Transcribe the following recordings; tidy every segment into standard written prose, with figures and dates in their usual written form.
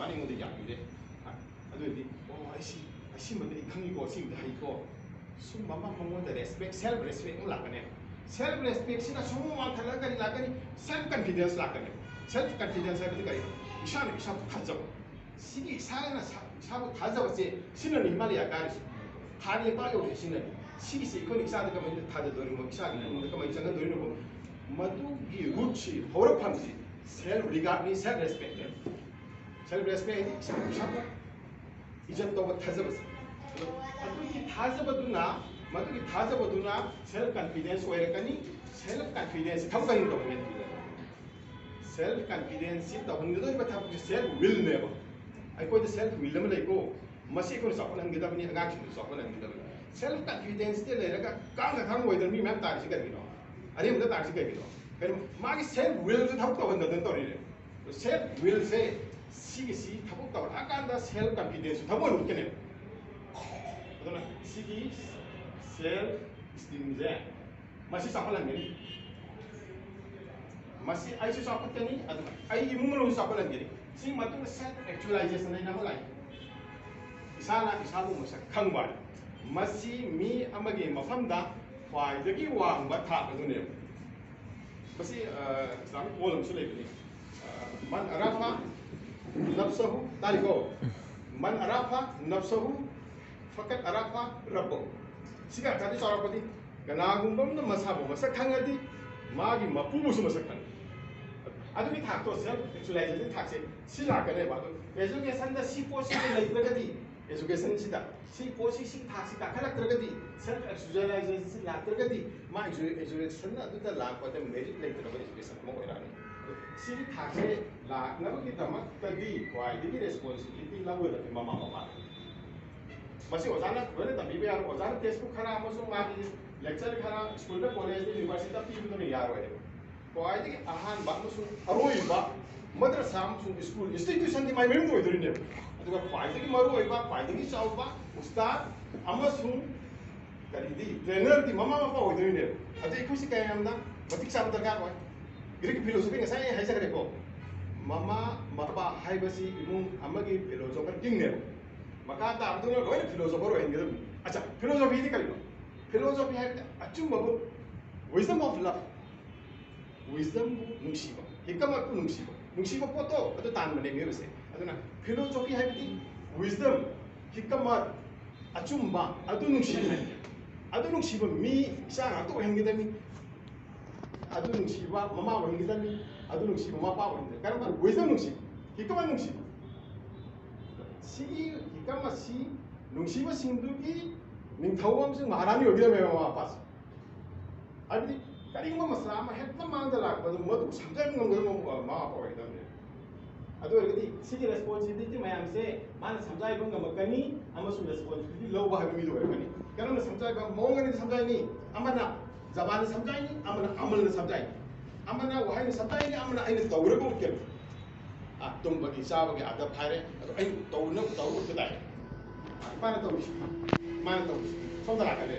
माने मुझे याद है अदुदी ओ ऐसी मत खंगी को सिंग हाई को सुम ममा ममो द रेस्पेक्ट सेल्फ रेस्पेक्ट लाकने सेल्फ रेस्पेक्ट सिना सुम मा खला करी लाकनी सेल्फ कॉन्फिडेंस लाकने सेल्फ कॉन्फिडेंस है करी इशान इशा थाजब सिगी इसाना इसाबु थाजबसे सिना हिमालय गारिस थाने पायो सिना सिगी से कोनी इसाद का मैं थाज दोरी मो इसा का मैं चंगा दोरी नो मधु की रूट सी होर फंसी सेल्फ रिगार्ड नि सेल्फ रेस्पेक्ट सेल्फ रेस्पेक्ट इसा इजत तो थाजबसे अदुगी थाजबदुना मधुगी थाजबदुना सेल्फ कॉन्फिडेंस ओइरकनी सेल्फ कॉन्फिडेंस थबगन तो ने सेल्फ कॉन्फिडेंस तो हंगदो बथा सेल्फ विल नेब आई कोई सेल्फ विल में लेको मसी को सपन गदबनी अगाक सपन गदबनी सेल्फ कॉन्फिडेंस ते लेरगा कांग ओइदर मी मैम तारिस करिनो अरे मुदा तारिस करिनो फिर मागी सेल्फ विल तो थब तो हंगदन तो रे सेल्फ विल से सी थबो तो आकांदा सेल्फ कॉन्फिडेंस थबो नुकेने अदुना सिगी सेल्फ स्टीम जे मसी सपलन मसी आइसु सपतनी अदुना आई इमुमनो सपलन गिरी सिंग मतुन सेल्फ एक्चुअलाइजेशन है नमलाई इसाना इसाबु मसक खंगबा मसी मी अमगे मफमदा ख्वाइदगी वांगबा थाबदुने मसी इस्लामिक कोलम सुलेबनी मन अराफा नफ्सहु तारिको मन अराफा नफ्सहु फकत अराफा रब्बो सिगा तादि सौरपति गनागुंबम न मसाबो मसक खंगदी मागी मपुबुसु मसक खंग अदुगी थाक्तो सेल्फ एक्चुअलाइजेशन थाक्से सिलाकने बादो एजुकेशन द सी पोसी लेत्रगदी एजुकेशन सिदा सी पोसी सी थाक्सी ताखलत्रगदी सेल्फ एक्चुअलाइजेशन लात्रगदी मा एजुकेशन अदुदा लापते मेरिट लेत्रगदी एजुकेशन म ओइरानी सी थाक्से लाकनबगी दमक्तगी क्वाइदगी रेस्पोंसिबिलिटी लावोदा ममा ममा मसी ओजाना बने तबीबे यार ओजाना टेक्स्ट खरा अमसो मागी लेक्चर खरा स्कूल में कॉलेज में यूनिवर्सिटी पीबदो यार ओइदे क्वाइदगी अहान बामसु अरोइबा मद्रसा अमसु स्कूल इंस्टीट्यूशन की माइ मेम ओइदरिने अदुगा क्वाइदगी मरु ओइबा क्वाइदगी चाउबा उस्ताद अमसु करिदी ट्रेनर दी ममा मपा ओइदरिने अदु इखुसी कायमदा मतिक साम दरकार ओइ Greek philosophy ngasai haisakre ko mama mapa haibasi imung amagi philosopher king ne maka ta abduna loi philosopher oin gedam acha philosophy di kalino philosophy hai achum babu wisdom of love wisdom nungsiba hikama ku nungsiba poto adu tan mane mi ruse aduna philosophy hai di wisdom hikama achum ba adu nungsiba mi sa na to hengidami adu nungsiba mama wangidami adu nungsiba mapa wangidami karena wisdom nungsiba hikama nungsiba si hikama si nungsiba singdugi ningthawam sing maharani ogidame mama pas abdi karingma masama hekta mangdala badu madu samjai ngam mama pa ogidami adu ergadi sigi responsibility mayam se mana samjai ngam makani amasu responsibility lawba habi do ergani karena samjai ngam mongani samjai ni amana जबान समझाई नहीं अमना अमल ने समझाई अमना वहाई ने समझाई नहीं अमना आई ने तौर को क्या आ तुम बगी साब के आदब खारे तो आई तौर ने तौर को बताए माने तो सौदा करे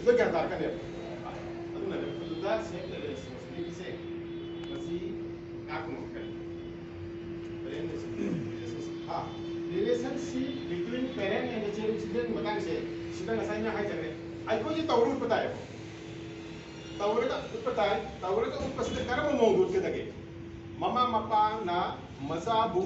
जो क्या दार करे अदु ने तो दा सेम द रिस्पांसिबिलिटी से मसी काकनो करे हां relationship between parent and children Matang से सिदा नसाई में हाई जगह आई को ये तौर को बताए तौरगा उपपसित करम मौदूद के दगे ममा मपा ना मसाबु